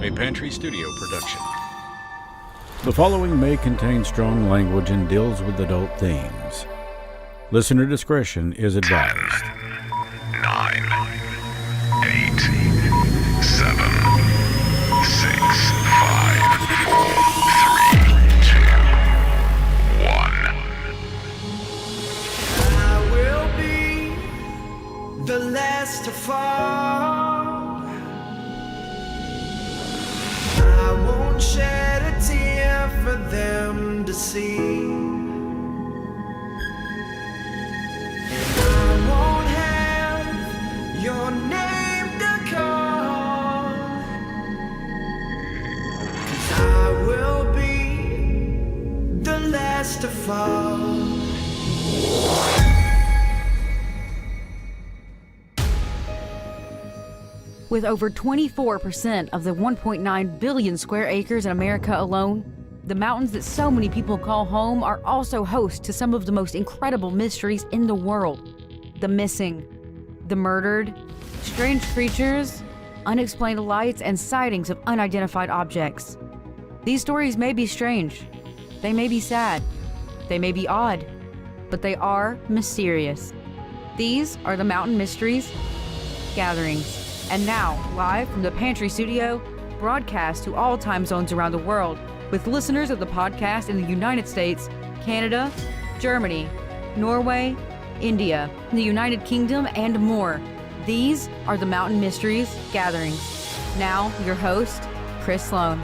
a Pantry Studio production. The following may contain strong language and deals with adult themes. Listener discretion is advised. 9, 8, 7, 6, 5, 4, 3, 2, 1. I will be the last to fall. I won't shed a tear for them to see. I won't have your name to call. 'Cause I will be the last to fall. With over 24% of the 1.9 billion square acres in America alone, the mountains that so many people call home are also host to some of the most incredible mysteries in the world. The missing, the murdered, strange creatures, unexplained lights, and sightings of unidentified objects. These stories may be strange, they may be sad, they may be odd, but they are mysterious. These are the Mountain Mysteries Gatherings. And now, live from the Pantry Studio, broadcast to all time zones around the world, with listeners of the podcast in the United States, Canada, Germany, Norway, India, the United Kingdom, and more. These are the Mountain Mysteries Gatherings. Now, your host, Chris Sloan.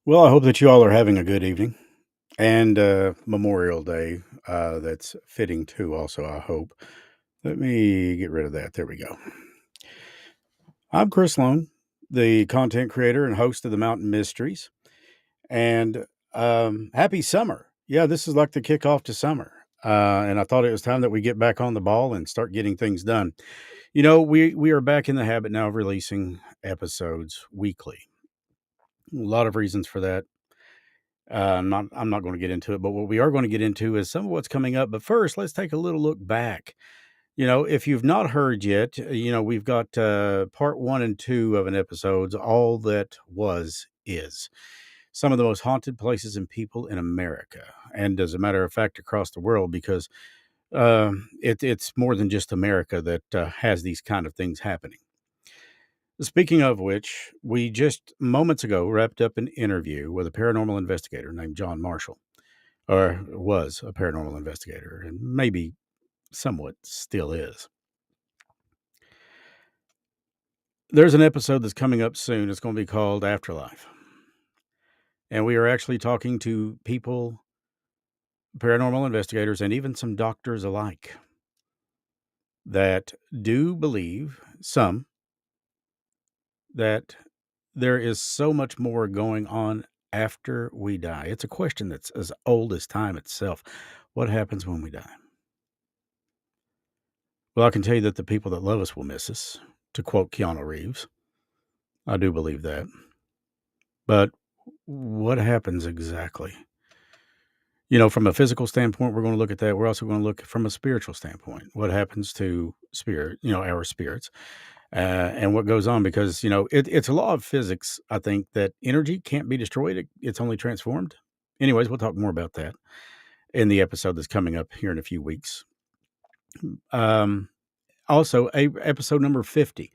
Well, I hope that you all are having a good evening and Memorial Day. That's fitting too, also, I hope. Let me get rid of that. There we go. I'm Chris Sloan, the content creator and host of the Mountain Mysteries. And happy summer. Yeah, this is like the kickoff to summer. And I thought it was time that we get back on the ball and start getting things done. You know, we are back in the habit now of releasing episodes weekly. A lot of reasons for that. I'm not going to get into it, but what we are going to get into is some of what's coming up. But first, let's take a little look back. You know, if you've not heard yet, we've got part 1 and 2 of an episodes, All That Was Is. Some of the most haunted places and people in America, and as a matter of fact, across the world, because it's more than just America that has these kind of things happening. Speaking of which, we just moments ago wrapped up an interview with a paranormal investigator named John Marshall, or was a paranormal investigator, and maybe somewhat still is. There's an episode that's coming up soon. It's going to be called Afterlife. And we are actually talking to people, paranormal investigators, and even some doctors alike that do believe, some, that there is so much more going on after we die. It's a question that's as old as time itself. What happens when we die? Well, I can tell you that the people that love us will miss us, to quote Keanu Reeves. I do believe that. But what happens exactly? You know, from a physical standpoint, we're going to look at that. We're also going to look from a spiritual standpoint. What happens to spirit, our spirits, and what goes on? Because, it's a law of physics, I think, that energy can't be destroyed. It's only transformed. Anyways, we'll talk more about that in the episode that's coming up here in a few weeks. Also, episode number 50.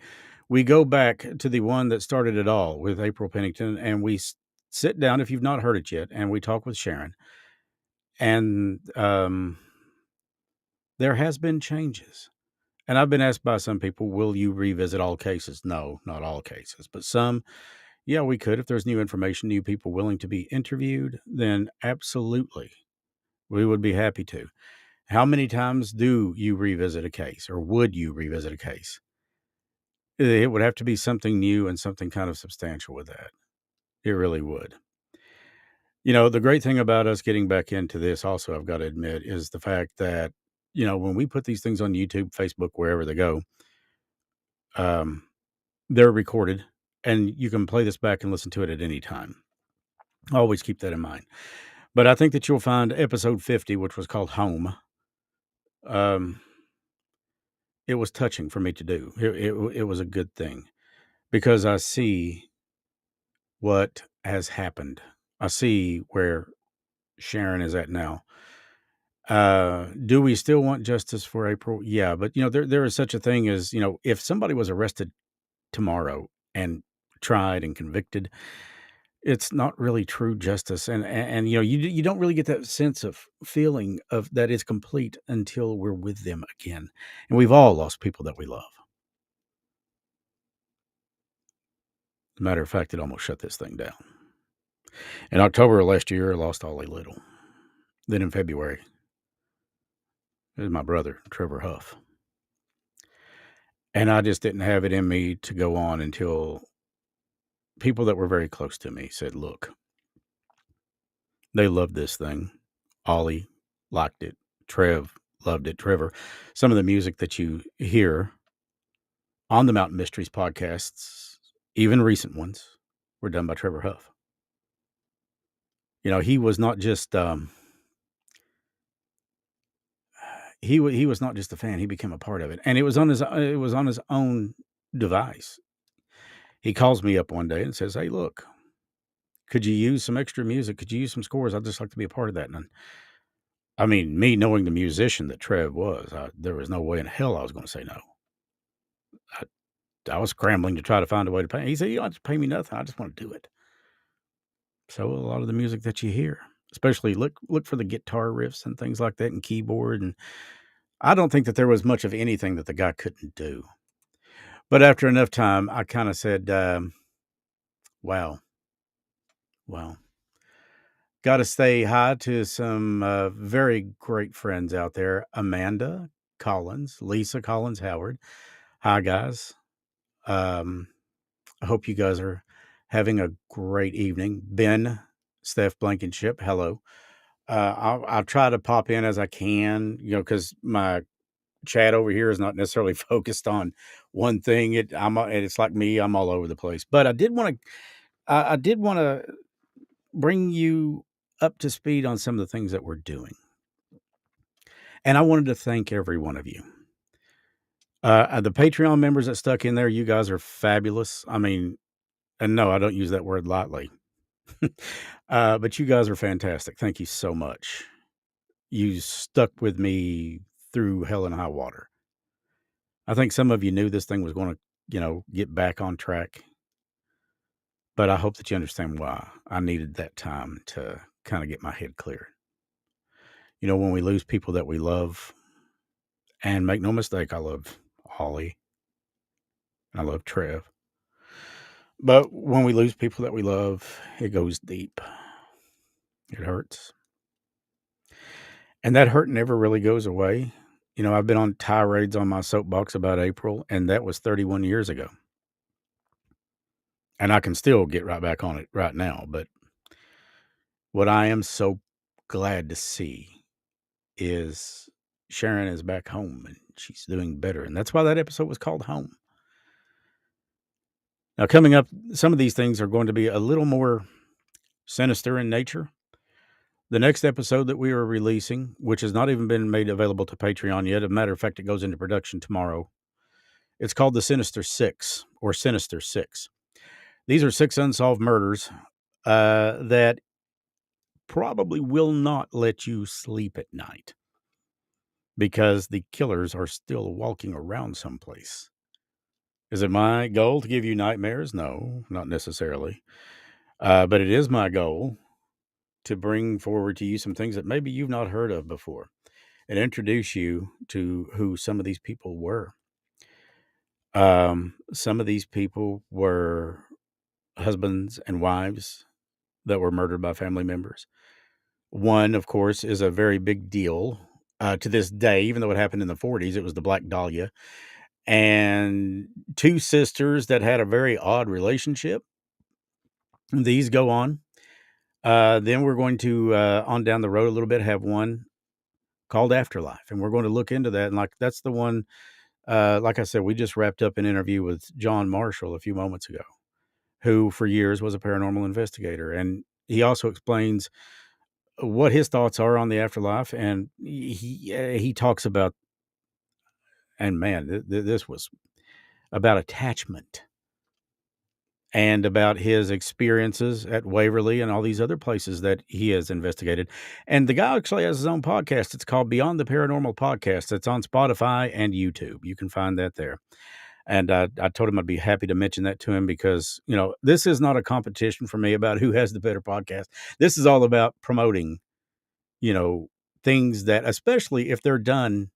We go back to the one that started it all with April Pennington, and we sit down, if you've not heard it yet, and we talk with Sharon. And there has been changes. And I've been asked by some people, will you revisit all cases? No, not all cases, but some. Yeah, we could. If there's new information, new people willing to be interviewed, then absolutely, we would be happy to. How many times do you revisit a case, or would you revisit a case? It would have to be something new and something kind of substantial with that. It really would. The great thing about us getting back into this also, I've got to admit, is the fact that, when we put these things on YouTube, Facebook, wherever they go, They're recorded, and you can play this back and listen to it at any time. Always keep that in mind. But I think that you'll find episode 50, which was called Home, um, it was touching for me to do. It was a good thing because I see what has happened. I see where Sharon is at now. Do we still want justice for April? Yeah, but there is such a thing as, if somebody was arrested tomorrow and tried and convicted, it's not really true justice. And you don't really get that sense of feeling of that is complete until we're with them again. And we've all lost people that we love. As a matter of fact, it almost shut this thing down. In October of last year, I lost Ollie Little. Then in February, it was my brother, Trevor Huff. And I just didn't have it in me to go on until people that were very close to me said, look, they loved this thing. Ollie liked it. Trev loved it. Trevor, some of the music that you hear on the Mountain Mysteries podcasts, even recent ones, were done by Trevor Huff. He was not just he was not just a fan. He became a part of it, and it was on his own device. He calls me up one day and says, "Hey, look, could you use some extra music? Could you use some scores? I'd just like to be a part of that." And I mean, me knowing the musician that Trev was, there was no way in hell I was going to say no. I was scrambling to try to find a way to pay. He said, "You don't have to pay me nothing. I just want to do it." So a lot of the music that you hear, especially look for the guitar riffs and things like that, and keyboard, and I don't think that there was much of anything that the guy couldn't do. But after enough time, I kind of said, "Wow, well, got to say hi to some very great friends out there: Amanda Collins, Lisa Collins Howard. Hi, guys. Um, I hope you guys are having a great evening. Ben, Steph Blankenship, hello. I'll try to pop in as I can, because my chat over here is not necessarily focused on one thing. It's like me, I'm all over the place. But I did want to bring you up to speed on some of the things that we're doing. And I wanted to thank every one of you. The Patreon members that stuck in there, you guys are fabulous. I mean, and no, I don't use that word lightly. But you guys are fantastic. Thank you so much. You stuck with me through hell and high water. I think some of you knew this thing was going to, get back on track. But I hope that you understand why I needed that time to kind of get my head clear. When we lose people that we love, and make no mistake, I love Holly. I love Trev. But when we lose people that we love, it goes deep. It hurts. And that hurt never really goes away. I've been on tirades on my soapbox about April, and that was 31 years ago. And I can still get right back on it right now. But what I am so glad to see is Sharon is back home and she's doing better. And that's why that episode was called Home. Now, coming up, some of these things are going to be a little more sinister in nature. The next episode that we are releasing, which has not even been made available to Patreon yet, as a matter of fact, it goes into production tomorrow. It's called the Sinister Six, or Sinister Six. These are 6 unsolved murders that probably will not let you sleep at night because the killers are still walking around someplace. Is it my goal to give you nightmares? No, not necessarily. But it is my goal to bring forward to you some things that maybe you've not heard of before and introduce you to who some of these people were. Some of these people were husbands and wives that were murdered by family members. One, of course, is a very big deal to this day, even though it happened in the 40s. It was the Black Dahlia. And 2 sisters that had a very odd relationship. These go on. Then we're going to, on down the road a little bit, have one called Afterlife. And we're going to look into that. And that's the one Like I said, we just wrapped up an interview with John Marshall a few moments ago, who for years was a paranormal investigator. And he also explains what his thoughts are on the afterlife. And he talks about, and man, this was about attachment and about his experiences at Waverly and all these other places that he has investigated. And the guy actually has his own podcast. It's called Beyond the Paranormal Podcast. It's on Spotify and YouTube. You can find that there. And I told him I'd be happy to mention that to him because, this is not a competition for me about who has the better podcast. This is all about promoting, you know, things that, especially if they're done,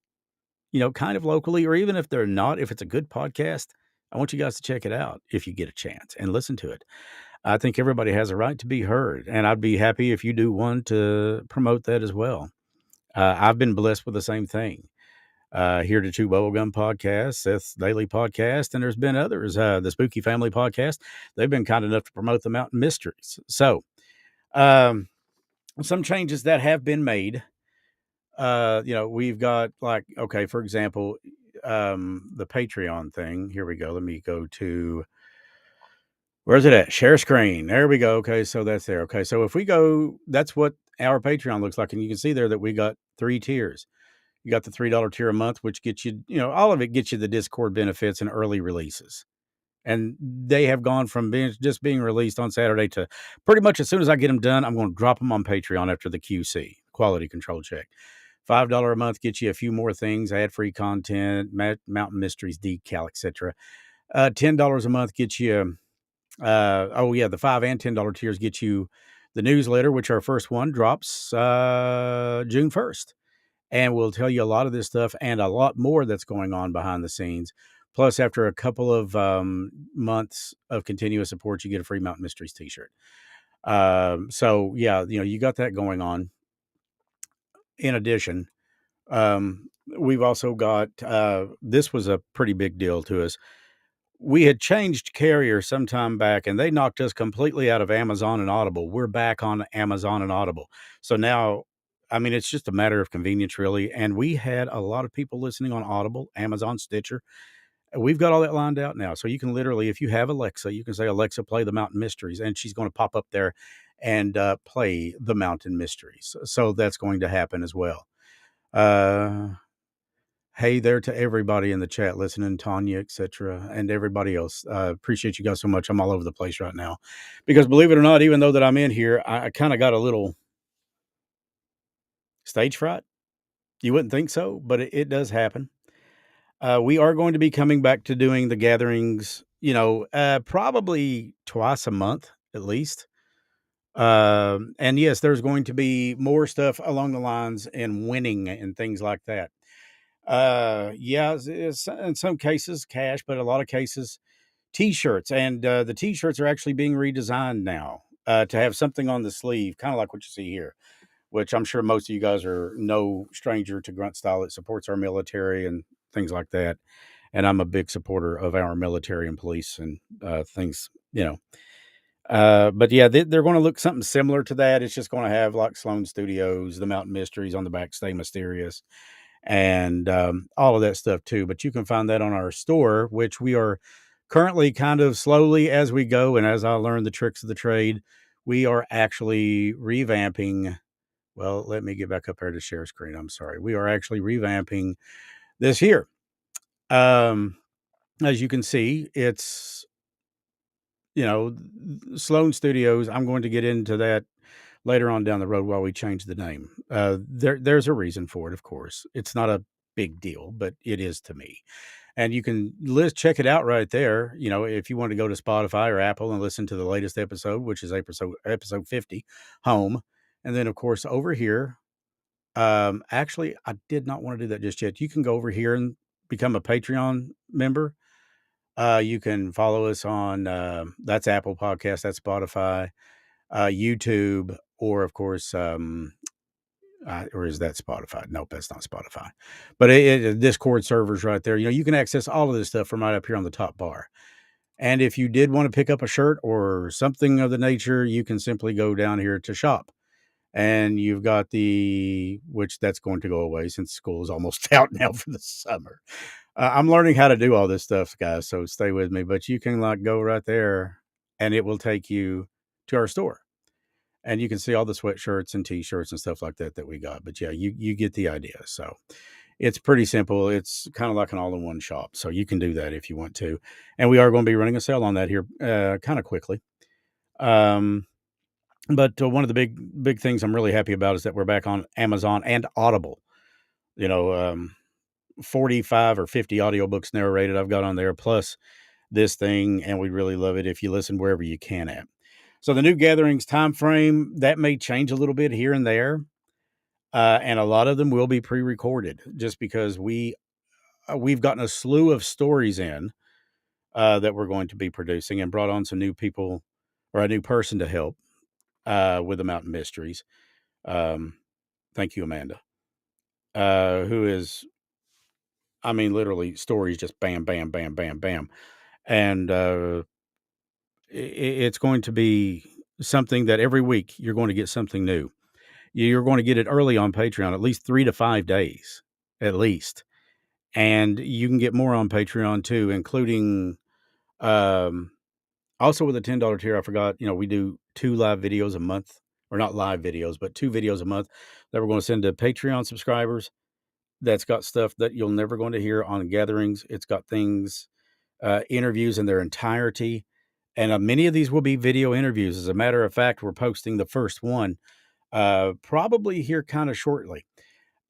kind of locally, or even if they're not, if it's a good podcast, I want you guys to check it out if you get a chance and listen to it. I think everybody has a right to be heard, and I'd be happy if you do one to promote that as well. I've been blessed with the same thing. Here to Chew Bubblegum podcast, Seth's Daily podcast, and there's been others. The Spooky Family podcast, they've been kind enough to promote the Mountain Mysteries. So, some changes that have been made. We've got okay, for example, the Patreon thing. Here we go. Let me go to, where's it at? Share screen. There we go. Okay, so that's there. Okay, so if we go, that's what our Patreon looks like, and you can see there that we got 3 tiers. You got the $3 tier a month, which gets you, all of it gets you the Discord benefits and early releases. And they have gone from being released on Saturday to pretty much as soon as I get them done, I'm going to drop them on Patreon after the QC, quality control check. $5 a month gets you a few more things, ad-free content, Mountain Mysteries, decal, etc. $10 a month gets you, the $5 and $10 tiers get you the newsletter, which our first one drops June 1st. And we'll tell you a lot of this stuff and a lot more that's going on behind the scenes. Plus, after a couple of months of continuous support, you get a free Mountain Mysteries t-shirt. You got that going on. In addition, we've also got, this was a pretty big deal to us. We had changed carrier some time back, and they knocked us completely out of Amazon and Audible. We're back on Amazon and Audible. So now, it's just a matter of convenience, really. And we had a lot of people listening on Audible, Amazon, Stitcher. We've got all that lined out now. So you can literally, if you have Alexa, you can say, Alexa, play the Mountain Mysteries, and she's going to pop up there and play the Mountain Mysteries. So that's going to happen as well. Hey there to everybody in the chat listening, Tanya, etc., and everybody else. Appreciate you guys so much. I'm all over the place right now because, believe it or not, even though that I'm in here, I kind of got a little stage fright. You wouldn't think so, but it does happen. We are going to be coming back to doing the gatherings, probably twice a month at least. And yes, there's going to be more stuff along the lines and winning and things like that. It's in some cases cash, but a lot of cases t-shirts, and the t-shirts are actually being redesigned now to have something on the sleeve, kind of like what you see here, which I'm sure most of you guys are no stranger to Grunt Style. It supports our military and things like that. And I'm a big supporter of our military and police and things, but yeah, they're going to look something similar to that. It's just going to have like Sloan Studios, the Mountain Mysteries on the back, Stay Mysterious, and all of that stuff too. But you can find that on our store, which we are currently kind of slowly as we go. And as I learn the tricks of the trade, we are actually revamping. Well, let me get back up here to share screen. I'm sorry. We are actually revamping this here. As you can see, it's, Sloan Studios. I'm going to get into that later on down the road while we change the name. There's a reason for it, of course. It's not a big deal, but it is to me. And you can check it out right there. If you want to go to Spotify or Apple and listen to the latest episode, which is episode 50, home. And then, of course, over here, actually, I did not want to do that just yet. You can go over here and become a Patreon member. You can follow us on, that's Apple Podcast, that's Spotify, YouTube, or of course, or is that Spotify? Nope, that's not Spotify. But Discord servers right there. You can access all of this stuff from right up here on the top bar. And if you did want to pick up a shirt or something of the nature, you can simply go down here to shop. And you've got which that's going to go away since school is almost out now for the summer. I'm learning how to do all this stuff, guys, so stay with me. But you can like go right there and it will take you to our store. And you can see all the sweatshirts and t-shirts and stuff like that we got. But yeah, you get the idea. So it's pretty simple. It's kind of like an all-in-one shop. So you can do that if you want to. And we are going to be running a sale on that here kind of quickly. But one of the big things I'm really happy about is that we're back on Amazon and Audible. You know, 45 or 50 audiobooks narrated I've got on there, plus this thing, and we really love it if you listen wherever you can at. So the new gatherings time frame, that may change a little bit here and there. And a lot of them will be pre-recorded just because we've gotten a slew of stories in that we're going to be producing and brought on some new people or a new person to help with the Mountain Mysteries. Thank you, Amanda, who is, I mean, literally stories just bam, bam, bam, bam, bam. And it's going to be something that every week you're going to get something new. You're going to get it early on Patreon, at least 3 to 5 days, at least. And you can get more on Patreon too, including also with a $10 tier. I forgot, we do 2 live videos a month, or not live videos, but 2 videos a month that we're going to send to Patreon subscribers. That's got stuff that you'll never going to hear on gatherings. It's got things, interviews in their entirety. And many of these will be video interviews. As a matter of fact, we're posting the first one probably here kind of shortly.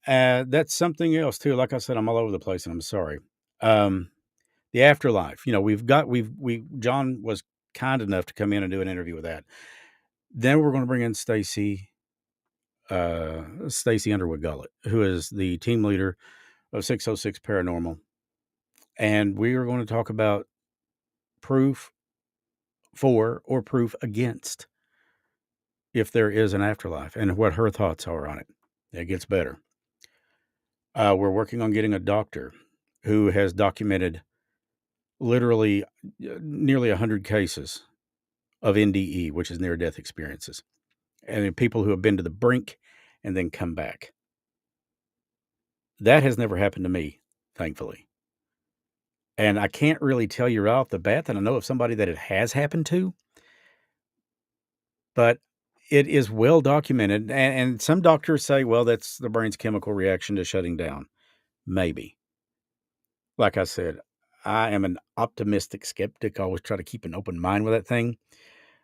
That's something else too. Like I said, I'm all over the place and I'm sorry. The afterlife, John was kind enough to come in and do an interview with that. Then we're going to bring in Stacy Underwood Gullett, who is the team leader of 606 Paranormal. And we are going to talk about proof for or proof against if there is an afterlife and what her thoughts are on it. It gets better. We're working on getting a doctor who has documented literally nearly 100 cases of NDE, which is near-death experiences, and people who have been to the brink and then come back. That has never happened to me, thankfully. And I can't really tell you right off the bat that I know of somebody that it has happened to, but it is well documented. And some doctors say, well, that's the brain's chemical reaction to shutting down. Maybe. Like I said, I am an optimistic skeptic. I always try to keep an open mind with that thing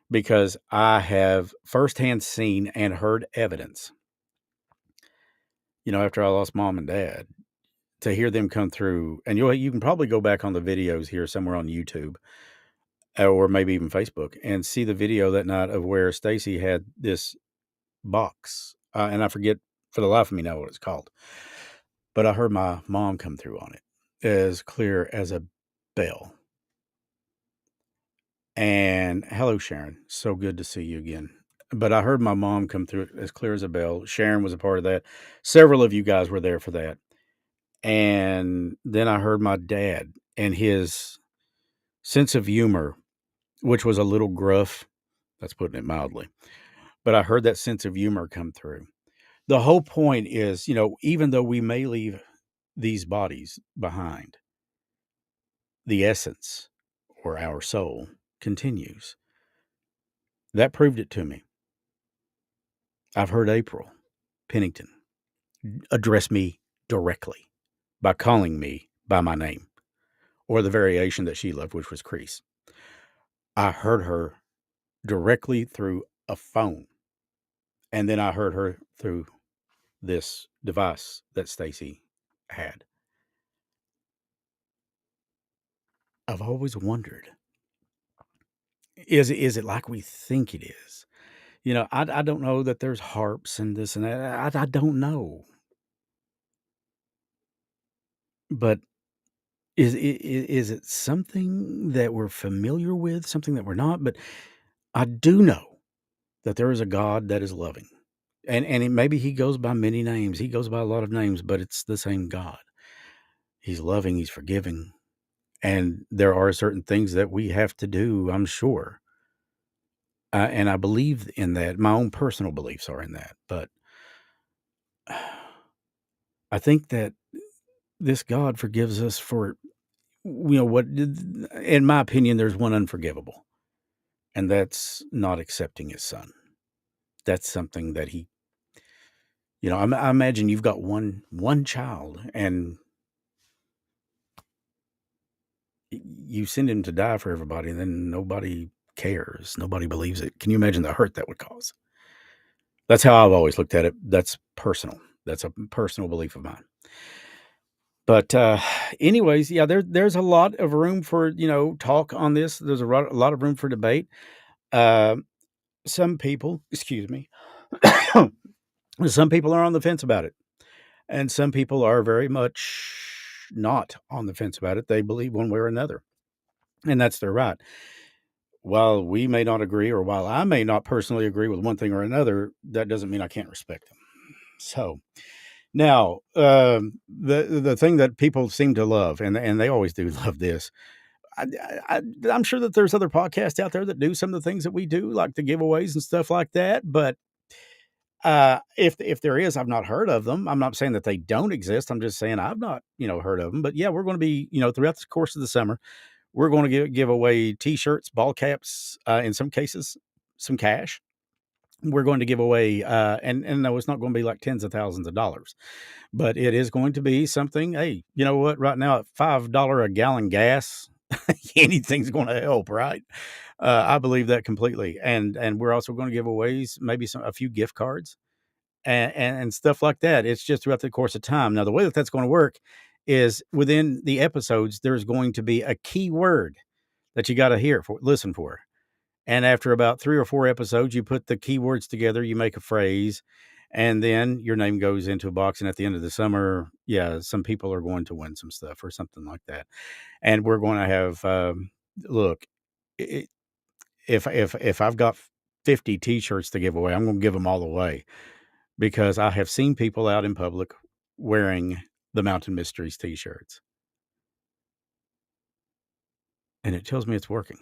because I have firsthand seen and heard evidence. After I lost mom and dad, to hear them come through, and you can probably go back on the videos here somewhere on YouTube or maybe even Facebook and see the video that night of where Stacy had this box. And I forget for the life of me now what it's called. But I heard my mom come through on it as clear as a bell. And hello, Sharon. So good to see you again. But I heard my mom come through as clear as a bell. Sharon was a part of that. Several of you guys were there for that. And then I heard my dad and his sense of humor, which was a little gruff. That's putting it mildly. But I heard that sense of humor come through. The whole point is, even though we may leave these bodies behind, the essence or our soul continues. That proved it to me. I've heard April Pennington address me directly by calling me by my name, or the variation that she loved, which was Crease. I heard her directly through a phone, and then I heard her through this device that Stacy had. I've always wondered, is it like we think it is? I don't know that there's harps and this and that. I don't know. But is it something that we're familiar with, something that we're not? But I do know that there is a God that is loving. And maybe he goes by many names. He goes by a lot of names, but it's the same God. He's loving, he's forgiving. And there are certain things that we have to do, I'm sure, And I believe in that. My own personal beliefs are in that. But I think that this God forgives us for, what, in my opinion, there's one unforgivable, and that's not accepting his son. That's something that I imagine you've got one child and you send him to die for everybody, and then nobody cares. Nobody believes it. Can you imagine the hurt that would cause? That's how I've always looked at it. That's personal. That's a personal belief of mine. But anyways, yeah, there's a lot of room for talk on this. There's a lot of room for debate. Uh, some people, excuse me, some people are on the fence about it, and some people are very much not on the fence about it. They believe one way or another, and that's their right. While we may not agree, or while I may not personally agree with one thing or another, that doesn't mean I can't respect them. So now, the thing that people seem to love, and they always do love this. I'm sure that there's other podcasts out there that do some of the things that we do, like the giveaways and stuff like that. But if there is, I've not heard of them. I'm not saying that they don't exist. I'm just saying I've not heard of them. But yeah, we're going to be throughout the course of the summer, we're going to give away T-shirts, ball caps, in some cases, some cash. We're going to give away, and no, it's not going to be like tens of thousands of dollars, but it is going to be something. Hey, you know what? Right now, at $5 a gallon gas, anything's going to help, right? I believe that completely, and we're also going to give away maybe a few gift cards and stuff like that. It's just throughout the course of time. Now, the way that that's going to work is within the episodes, there's going to be a key word that you got to listen for. And after about 3 or 4 episodes, you put the keywords together, you make a phrase, and then your name goes into a box. And at the end of the summer, yeah, some people are going to win some stuff or something like that. And we're going to have, look, i- if I've got 50 T-shirts to give away, I'm going to give them all away because I have seen people out in public wearing the Mountain Mysteries T-shirts, and it tells me it's working.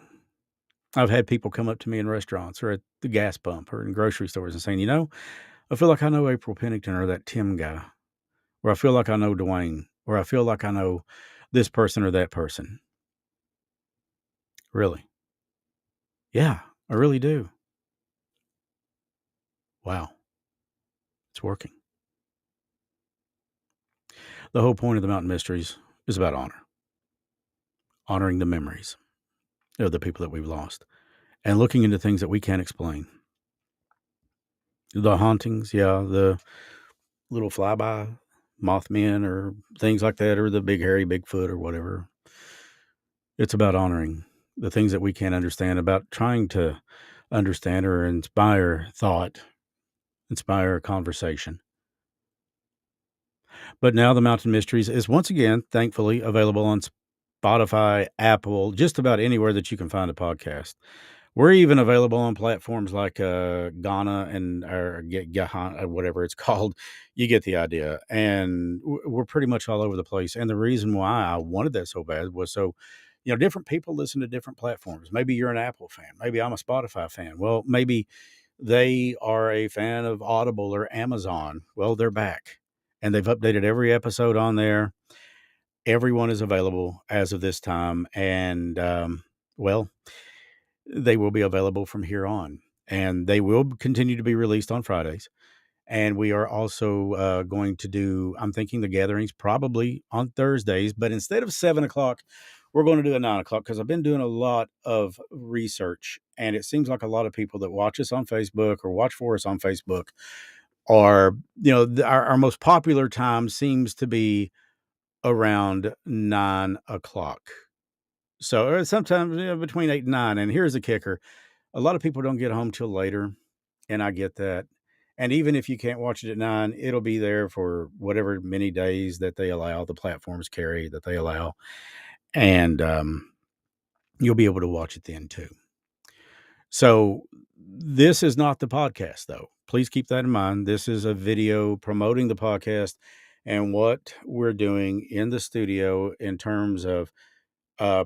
I've had people come up to me in restaurants or at the gas pump or in grocery stores and saying, I feel like I know April Pennington or that Tim guy, or I feel like I know Dwayne, or I feel like I know this person or that person. Really? Yeah, I really do. Wow, it's working. The whole point of the Mountain Mysteries is about honoring the memories of the people that we've lost, and looking into things that we can't explain. The hauntings, yeah, the little flyby Mothmen or things like that, or the big hairy Bigfoot or whatever. It's about honoring the things that we can't understand, about trying to understand or inspire thought, inspire conversation. But now the Mountain Mysteries is once again, thankfully, available on Spotify, Apple, just about anywhere that you can find a podcast. We're even available on platforms like Ghana and or Gahan, whatever it's called. You get the idea. And we're pretty much all over the place. And the reason why I wanted that so bad was so, different people listen to different platforms. Maybe you're an Apple fan. Maybe I'm a Spotify fan. Well, maybe they are a fan of Audible or Amazon. Well, they're back and they've updated every episode on there. Everyone is available as of this time. And, well, they will be available from here on, and they will continue to be released on Fridays. And we are also going to do, I'm thinking the gatherings probably on Thursdays, but instead of 7 o'clock, we're going to do a 9 o'clock because I've been doing a lot of research, and it seems like a lot of people that watch us on Facebook or watch for us on Facebook are, our most popular time seems to be around 9 o'clock. So or sometimes between 8 and 9. And here's the kicker: a lot of people don't get home till later, and I get that. And even if you can't watch it at 9, it'll be there for whatever many days that they allow, the platforms carry that they allow, and you'll be able to watch it then too. So this is not the podcast, though. Please keep that in mind. This is a video promoting the podcast and what we're doing in the studio in terms of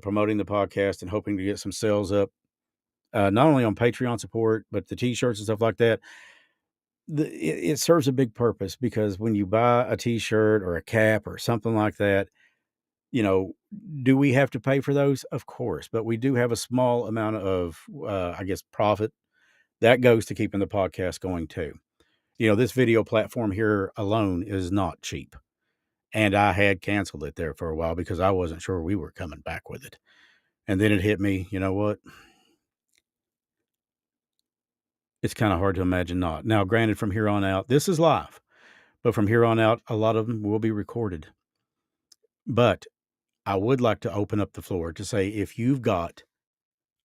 promoting the podcast and hoping to get some sales up not only on Patreon support, but the t-shirts and stuff like that. It serves a big purpose, because when you buy a t-shirt or a cap or something like that, do we have to pay for those? Of course, but we do have a small amount of, I guess, profit that goes to keeping the podcast going too. This video platform here alone is not cheap. And I had canceled it there for a while because I wasn't sure we were coming back with it. And then it hit me, you know what? It's kind of hard to imagine not. Now, granted, from here on out, this is live, but from here on out, a lot of them will be recorded. But I would like to open up the floor to say, if you've got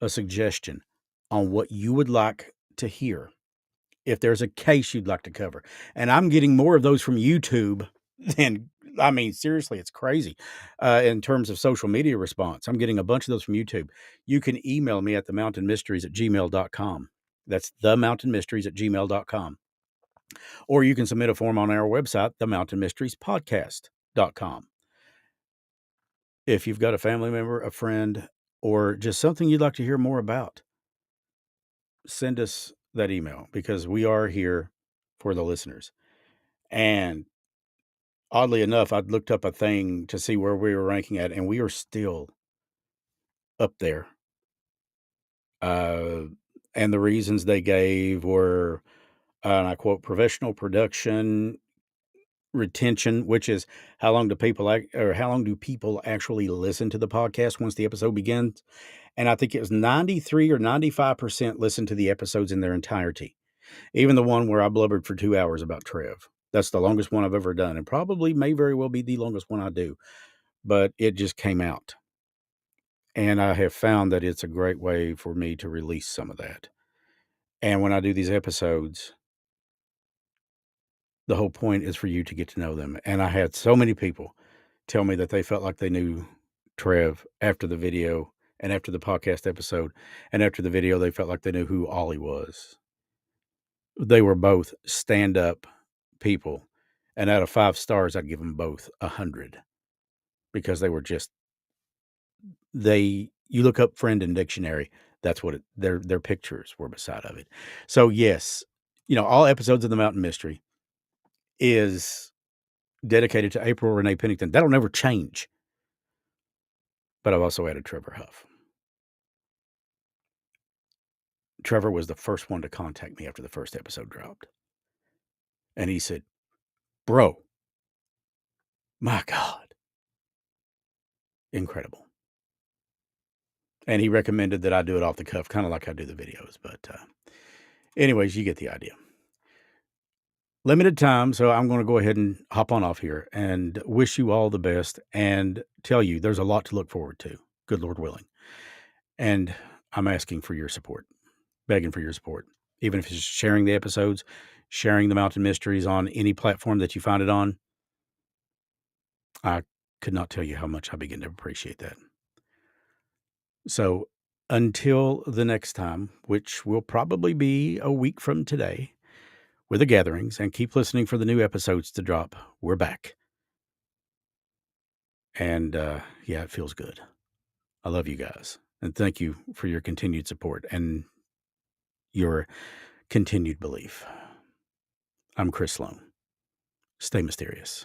a suggestion on what you would like to hear, if there's a case you'd like to cover, and I'm getting more of those from YouTube than, seriously, it's crazy. In terms of social media response, I'm getting a bunch of those from YouTube. You can email me at themountainmysteries@gmail.com. That's themountainmysteries@gmail.com. Or you can submit a form on our website, themountainmysteriespodcast.com. If you've got a family member, a friend, or just something you'd like to hear more about, send us that email, because we are here for the listeners. And oddly enough, I'd looked up a thing to see where we were ranking at, and we are still up there. And the reasons they gave were, and I quote, professional production, retention, which is how long do people actually listen to the podcast once the episode begins? And I think it was 93 or 95% listen to the episodes in their entirety. Even the one where I blubbered for 2 hours about Trev. That's the longest one I've ever done, and probably may very well be the longest one I do. But it just came out. And I have found that it's a great way for me to release some of that. And when I do these episodes, the whole point is for you to get to know them. And I had so many people tell me that they felt like they knew Trev after the video and after the podcast episode. And after the video, they felt like they knew who Ollie was. They were both stand-up people. And out of 5 stars, I'd give them both 100. Because they were just, you look up friend in dictionary, that's what their pictures were beside of it. So yes, all episodes of The Mountain Mystery is dedicated to April Renee Pennington. That'll never change. But I've also added Trevor Huff. Trevor was the first one to contact me after the first episode dropped. And he said, bro, my God, incredible. And he recommended that I do it off the cuff, kind of like I do the videos. But anyways, you get the idea. Limited time, so I'm going to go ahead and hop on off here and wish you all the best and tell you there's a lot to look forward to, good Lord willing. And I'm asking for your support, begging for your support, even if it's sharing the episodes, sharing the Mountain Mysteries on any platform that you find it on. I could not tell you how much I begin to appreciate that. So until the next time, which will probably be a week from today, with the gatherings, and keep listening for the new episodes to drop. We're back. And yeah, it feels good. I love you guys. And thank you for your continued support and your continued belief. I'm Chris Sloan. Stay mysterious.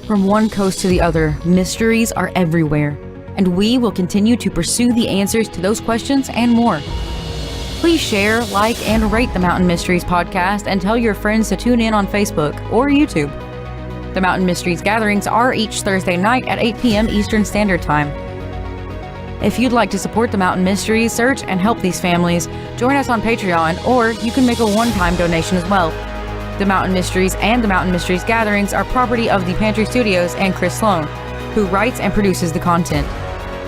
From one coast to the other, mysteries are everywhere, and we will continue to pursue the answers to those questions and more. Please share, like, and rate the Mountain Mysteries podcast, and tell your friends to tune in on Facebook or YouTube. The Mountain Mysteries gatherings are each Thursday night at 8 p.m. Eastern Standard Time. If you'd like to support the Mountain Mysteries, search and help these families, join us on Patreon, or you can make a one-time donation as well. The Mountain Mysteries and the Mountain Mysteries gatherings are property of the Pantry Studios and Chris Sloan, who writes and produces the content.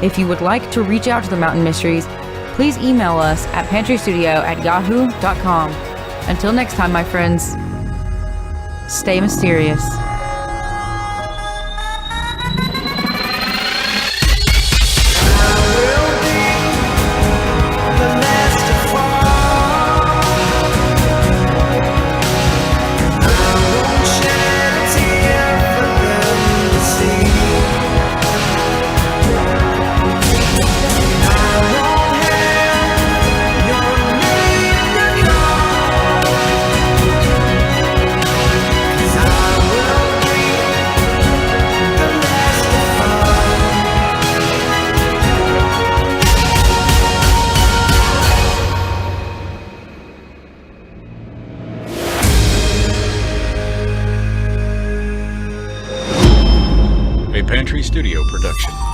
If you would like to reach out to the Mountain Mysteries, please email us at pantrystudio@yahoo.com. Until next time, my friends, stay mysterious. The last to fall. Pine Tree Studio production.